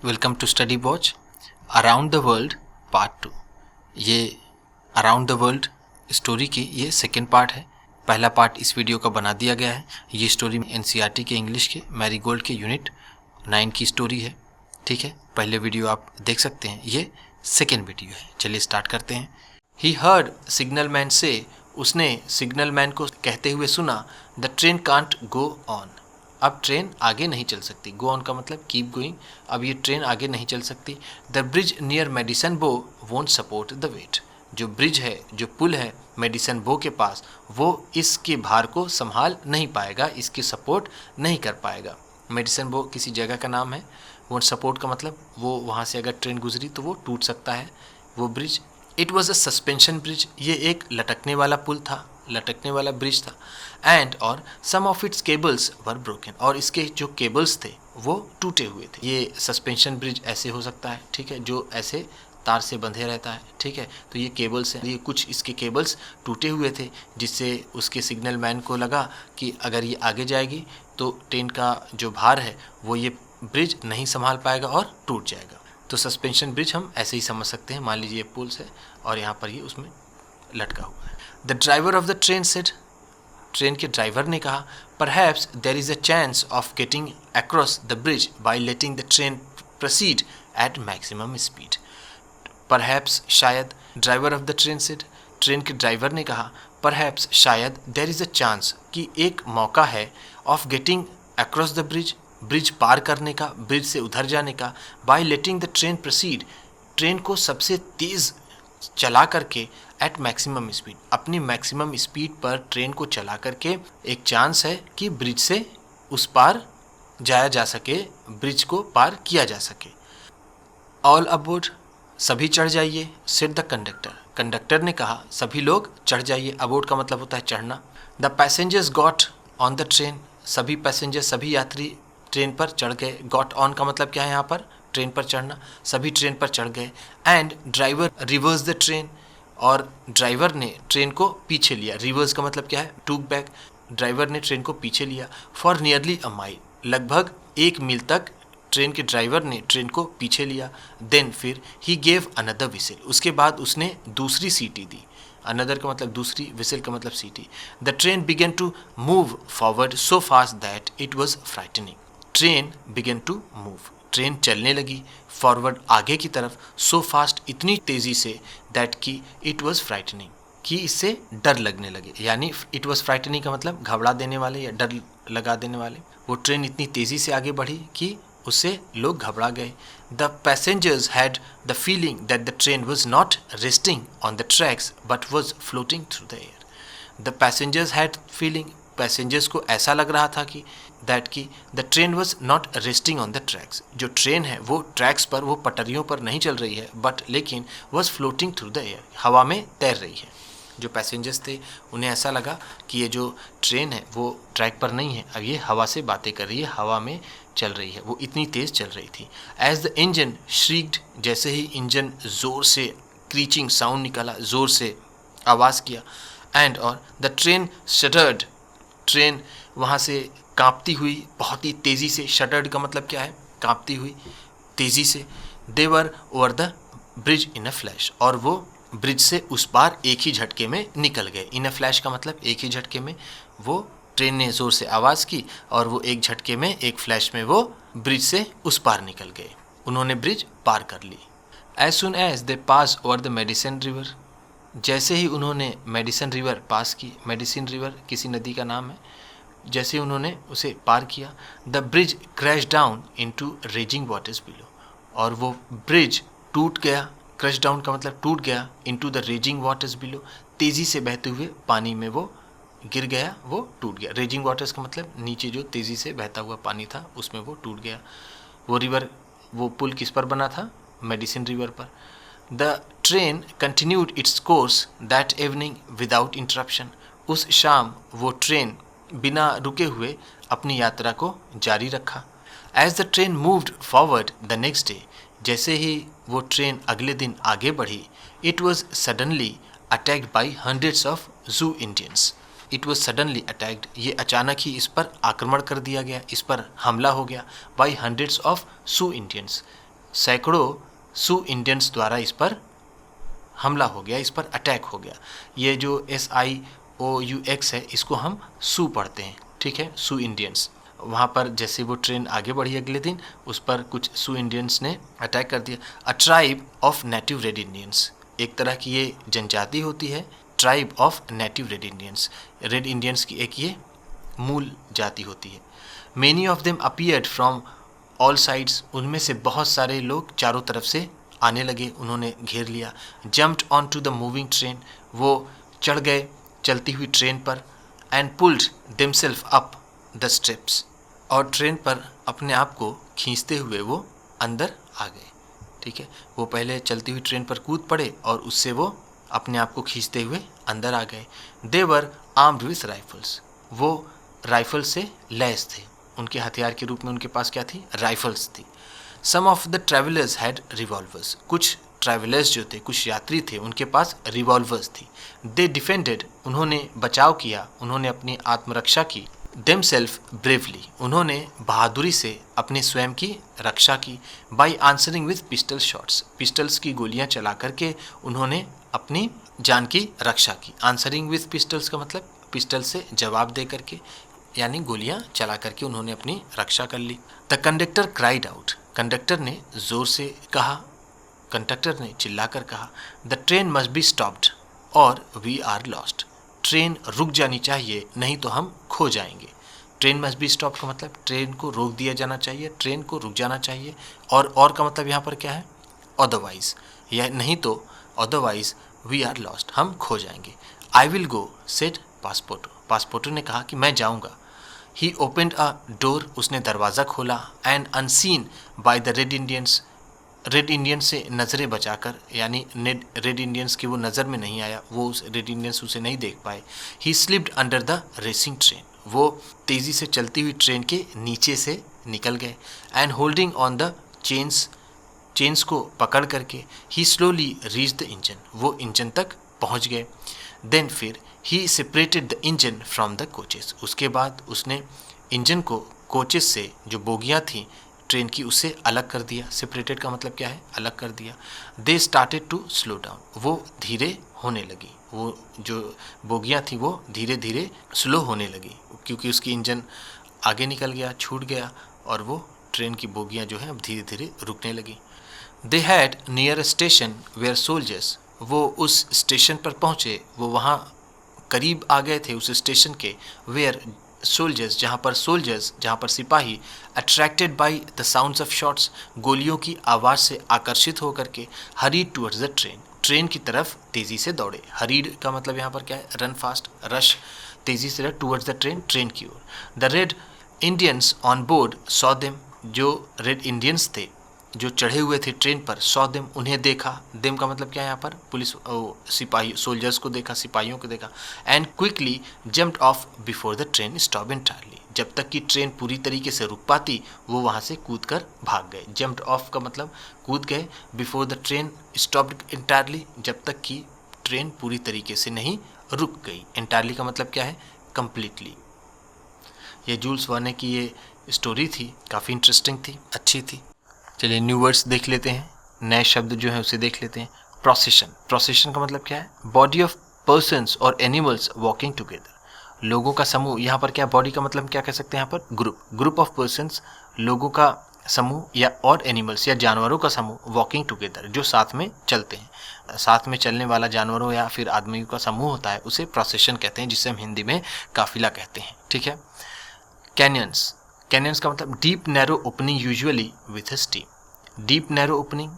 Welcome to study watch around the world part 2। ये around the world story की ये second part है। पहला पार्ट इस वीडियो का बना दिया गया है। ये स्टोरी एनसीईआरटी के इंग्लिश के मैरीगोल्ड के यूनिट 9 की स्टोरी है। ठीक है, पहले वीडियो आप देख सकते हैं, ये सेकेंड वीडियो है। चलिए स्टार्ट करते हैं। ही हर्ड सिग्नल मैन से, उसने सिग्नल मैन को कहते हुए सुना, the train can't go on. अब ट्रेन आगे नहीं चल सकती। गो ऑन का मतलब कीप गोइंग। अब ये ट्रेन आगे नहीं चल सकती। द ब्रिज नियर मेडिसन बो वोंट सपोर्ट द वेट। जो ब्रिज है, जो पुल है मेडिसन बो के पास, वो इसके भार को संभाल नहीं पाएगा, इसकी सपोर्ट नहीं कर पाएगा। मेडिसन बो किसी जगह का नाम है। वोंट सपोर्ट का मतलब वो वहाँ से अगर ट्रेन गुजरी तो वो टूट सकता है वो bridge. It was a suspension bridge. ये एक लटकने वाला पुल था, लटकने वाला ब्रिज था। एंड और some of its cables were broken, और इसके जो केबल्स थे वो टूटे हुए थे। ये सस्पेंशन ब्रिज ऐसे हो सकता है, ठीक है, जो ऐसे तार से बंधे रहता है। ठीक है, तो ये केबल्स हैं। ये कुछ इसके केबल्स टूटे हुए थे, जिससे उसके सिग्नल मैन को लगा कि अगर ये आगे जाएगी तो ट्रेन का जो भार है वो ये ब्रिज नहीं संभाल पाएगा और टूट जाएगा। तो सस्पेंशन ब्रिज हम ऐसे ही समझ सकते हैं। मान लीजिए ये पुल्स है और यहाँ पर ये उसमें लटका हुआ है। The driver of the train said, train के ड्राइवर ने कहा, perhaps there is a chance of getting across the bridge by letting the train proceed at maximum speed. Perhaps शायद, driver of the train said, train के driver ने कहा, perhaps शायद, देर is a chance कि एक मौका है, of getting across the bridge, bridge पार करने का, ब्रिज से उधर जाने का, by letting the train proceed, train को सबसे तेज़ चला करके, एट मैक्सिमम स्पीड, अपनी मैक्सिमम स्पीड पर ट्रेन को चला करके एक चांस है कि ब्रिज से उस पार जाया जा सके, ब्रिज को पार किया जा सके। ऑल अबोर्ड, सभी चढ़ जाइए, सेड द कंडक्टर, कंडक्टर ने कहा सभी लोग चढ़ जाइए। अबोर्ड का मतलब होता है चढ़ना। The passengers got on the train, सभी पैसेंजर, सभी यात्री ट्रेन पर चढ़ गए। गॉट ऑन का मतलब क्या है यहाँ पर? ट्रेन पर चढ़ना। सभी ट्रेन पर चढ़ गए। And driver reverse the train, और ड्राइवर ने ट्रेन को पीछे लिया। रिवर्स का मतलब क्या है? टूक बैक। ड्राइवर ने ट्रेन को पीछे लिया। फॉर नियरली अ माइल, लगभग 1 मील तक ट्रेन के ड्राइवर ने ट्रेन को पीछे लिया। देन फिर ही गेव अनदर विसिल, उसके बाद उसने दूसरी सीटी दी। अनदर का मतलब दूसरी, विसिल का मतलब सीटी। The train began to move forward so fast that it was frightening. Train began to move, train चलने लगी फॉरवर्ड, आगे की तरफ, सो फास्ट, इतनी तेज़ी से, दैट कि इट वॉज फ्राइटनिंग, कि इससे डर लगने लगे। यानी इट वॉज फ्राइटनिंग का मतलब घबरा देने वाले या डर लगा देने वाले। वो ट्रेन इतनी तेज़ी से आगे बढ़ी कि उससे लोग घबरा गए। The passengers had the feeling that the train was not resting on the tracks but was floating through the air. The passengers had feeling, passengers को ऐसा लग रहा था कि दैट की the train was not resting on the tracks, जो train है वो ट्रैक्स पर, वो पटरियों पर नहीं चल रही है, बट लेकिन was floating through the air, हवा में तैर रही है। जो पैसेंजर्स थे उन्हें ऐसा लगा कि ये जो ट्रेन है वो ट्रैक पर नहीं है, अब ये हवा से बातें कर रही है, हवा में चल रही है, वो इतनी तेज़ चल रही थी। एज द इंजन श्रीक्ड, जैसे ही इंजन ज़ोर से क्रीचिंग साउंड निकाला, ज़ोर से आवाज़ किया। एंड और द ट्रेन शटर्ड, ट्रेन वहाँ से कांपती हुई बहुत ही तेज़ी से, शटर्ड का मतलब क्या है? कांपती हुई तेज़ी से। They were over the bridge in a flash, और वो ब्रिज से उस पार एक ही झटके में निकल गए। इन अ फ्लैश का मतलब एक ही झटके में, वो ट्रेन ने ज़ोर से आवाज़ की और वो एक झटके में, एक फ्लैश में वो ब्रिज से उस पार निकल गए, उन्होंने ब्रिज पार कर ली। As soon as they pass over the Madison river, जैसे ही उन्होंने मेडिसन रिवर पास की, मेडिसिन रिवर किसी नदी का नाम है, जैसे उन्होंने उसे पार किया, the bridge crash down into raising waters below, और वो ब्रिज टूट गया। क्रैश डाउन का मतलब टूट गया, into the raising waters below, तेज़ी से बहते हुए पानी में वो गिर गया, वो टूट गया। रेजिंग वाटर्स का मतलब नीचे जो तेज़ी से बहता हुआ पानी था उसमें वो टूट गया। वो रिवर, वो पुल किस पर बना था? मेडिसिन रिवर पर। The train continued its course that evening without interruption, उस शाम वो ट्रेन बिना रुके हुए अपनी यात्रा को जारी रखा। As the train moved forward the next day, जैसे ही वो ट्रेन अगले दिन आगे बढ़ी, it was suddenly attacked by hundreds of जू Indians, it was suddenly attacked, ये अचानक ही इस पर आक्रमण कर दिया गया, इस पर हमला हो गया, बाई हंड्रेड्स ऑफ सू इंडियंस, सैकड़ों सू इंडियंस द्वारा इस पर हमला हो गया, इस पर अटैक हो गया। ये जो SIOUX है इसको हम सू पढ़ते हैं, ठीक है, सू इंडियंस। वहाँ पर जैसे वो ट्रेन आगे बढ़ी अगले दिन, उस पर कुछ सू इंडियंस ने अटैक कर दिया। अ tribe of native red Indians, एक तरह की ये जनजाति होती है, tribe of native red Indians, red Indians की एक ये मूल जाति होती है। Many of them appeared from all sides, उनमें से बहुत सारे लोग चारों तरफ से आने लगे, उन्होंने घेर लिया। Jumped on to the moving train, वो चढ़ गए चलती हुई ट्रेन पर। And pulled themselves up the steps, और ट्रेन पर अपने आप को खींचते हुए वो अंदर आ गए, ठीक है। वो पहले चलती हुई ट्रेन पर कूद पड़े और उससे वो अपने आप को खींचते हुए अंदर आ गए। दे वर आर्म्ड विथ राइफल्स, वो राइफल से लैस थे, उनके हथियार के रूप में उनके पास क्या थी, राइफल्स थी। Some of the travellers had revolvers, कुछ ट्रैवलर्स जो थे, कुछ यात्री थे, उनके पास रिवॉल्वर्स थी। दे डिफेंडेड, उन्होंने बचाव किया, उन्होंने अपनी आत्मरक्षा की। देमसेल्फ ब्रेवली, उन्होंने बहादुरी से अपने स्वयं की रक्षा की। By answering with pistol shots, pistols की गोलियां चला करके उन्होंने अपनी जान की रक्षा की। आंसरिंग विथ पिस्टल्स का मतलब पिस्टल से जवाब दे करके, यानी गोलियां चला करके उन्होंने अपनी रक्षा कर ली। The conductor cried out, conductor ने जोर से कहा, कंडक्टर ने चिल्लाकर कहा, the train must be stopped और वी आर लॉस्ट, ट्रेन रुक जानी चाहिए नहीं तो हम खो जाएंगे। ट्रेन मस्ट बी स्टॉप का मतलब ट्रेन को रोक दिया जाना चाहिए, ट्रेन को रुक जाना चाहिए। और का मतलब यहाँ पर क्या है, अदरवाइज, या नहीं तो अदरवाइज वी आर लॉस्ट, हम खो जाएंगे। आई विल गो सेड पासपोर्टो, पासपोर्टो ने कहा कि मैं जाऊँगा। ही ओपनड अ डोर, उसने दरवाज़ा खोला। And unseen by the red Indians, red Indians से नज़रें बचाकर, यानी रेड इंडियंस की वो नज़र में नहीं आया, वो उस रेड इंडियंस उसे नहीं देख पाए। ही slipped under the racing train, वो तेज़ी से चलती हुई ट्रेन के नीचे से निकल गए। And holding on the chains को पकड़ करके, ही स्लोली रीच द इंजन, वो इंजन तक पहुंच गए। देन फिर ही separated the engine from the coaches, उसके बाद उसने इंजन को कोचेस से, जो बोगियाँ थीं ट्रेन की, उससे अलग कर दिया। सेपरेटेड का मतलब क्या है, अलग कर दिया। They started to slow down, वो धीरे होने लगी, वो जो बोगियाँ थी वो धीरे धीरे स्लो होने लगी, क्योंकि उसकी इंजन आगे निकल गया, छूट गया, और वो ट्रेन की बोगियाँ जो हैं अब धीरे धीरे रुकने लगी। They had near a station where soldiers, वो उस स्टेशन पर पहुँचे, वो वहाँ करीब आ गए थे उस स्टेशन के। वेयर सोल्जर्स, जहाँ पर सिपाही, attracted by the sounds of shots, गोलियों की आवाज़ से आकर्षित होकर के, hurried towards the train, train की तरफ तेज़ी से दौड़े। हरीड का मतलब यहाँ पर क्या है, रन फास्ट, रश, तेज़ी से टुवर्ड्स द ट्रेन, ट्रेन की ओर। The red Indians on board saw them, जो रेड इंडियंस थे जो चढ़े हुए थे ट्रेन पर, सॉ देम, उन्हें देखा। देम का मतलब क्या है यहाँ पर, पुलिस, सिपाही, सोल्जर्स को देखा, सिपाहियों को देखा। And quickly jumped of before the train stop entirely, जब तक कि ट्रेन पूरी तरीके से रुक पाती वो वहाँ से कूद कर भाग गए। जम्प्ड ऑफ का मतलब कूद गए, before the train stopped entirely, जब तक कि ट्रेन पूरी तरीके से नहीं रुक गई। एंटायरली का मतलब क्या है, कम्प्लीटली। ये जूल्स वर्ने की ये स्टोरी थी, काफ़ी इंटरेस्टिंग थी, अच्छी थी। चलिए न्यू वर्ड्स देख लेते हैं, नए शब्द जो है उसे देख लेते हैं। प्रोसेशन, प्रोसेशन का मतलब क्या है, बॉडी ऑफ पर्सन्स और एनिमल्स वॉकिंग टुगेदर, लोगों का समूह। यहाँ पर क्या, बॉडी का मतलब क्या कह सकते हैं यहाँ पर, ग्रुप, ग्रुप ऑफ पर्सन्स, लोगों का समूह, या और एनिमल्स या जानवरों का समूह, वॉकिंग टुगेदर, जो साथ में चलते हैं। साथ में चलने वाला जानवरों या फिर आदमियों का समूह होता है, उसे प्रोसेशन कहते हैं, जिसे हम हिंदी में काफिला कहते हैं, ठीक है। कैनियंस, कैनियंस का मतलब deep narrow opening usually with steam, deep narrow opening,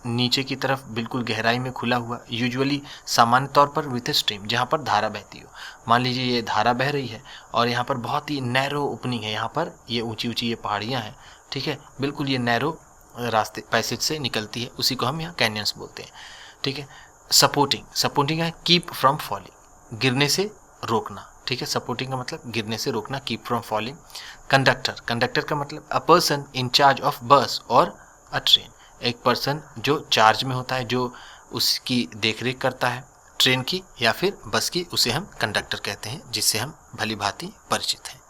नीचे की तरफ बिल्कुल गहराई में खुला हुआ, यूजुअली सामान्य तौर पर विथ स्ट्रीम, जहाँ पर धारा बहती हो। मान लीजिए ये धारा बह रही है और यहाँ पर बहुत ही नैरो ओपनिंग है, यहाँ पर ये ऊंची ऊंची ये पहाड़ियाँ हैं, ठीक है, बिल्कुल ये नैरो रास्ते पैसेज से निकलती है, उसी को हम यहाँ कैनियंस बोलते हैं, ठीक है। सपोर्टिंग, सपोर्टिंग है कीप फ्रॉम फॉलिंग, गिरने से रोकना, ठीक है। सपोर्टिंग का मतलब गिरने से रोकना, keep from falling. Conductor, conductor का मतलब a person in charge of बस और अ ट्रेन, एक पर्सन जो चार्ज में होता है, जो उसकी देखरेख करता है ट्रेन की या फिर बस की, उसे हम कंडक्टर कहते हैं, जिससे हम भली भांति परिचित हैं।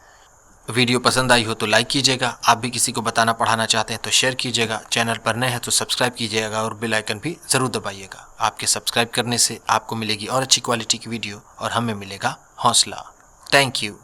वीडियो पसंद आई हो तो लाइक कीजिएगा। आप भी किसी को बताना पढ़ाना चाहते हैं तो शेयर कीजिएगा। चैनल पर नए हैं तो सब्सक्राइब कीजिएगा और बेल आइकन भी ज़रूर दबाइएगा। आपके सब्सक्राइब करने से आपको मिलेगी और अच्छी क्वालिटी की वीडियो और हमें मिलेगा हौसला। Thank you.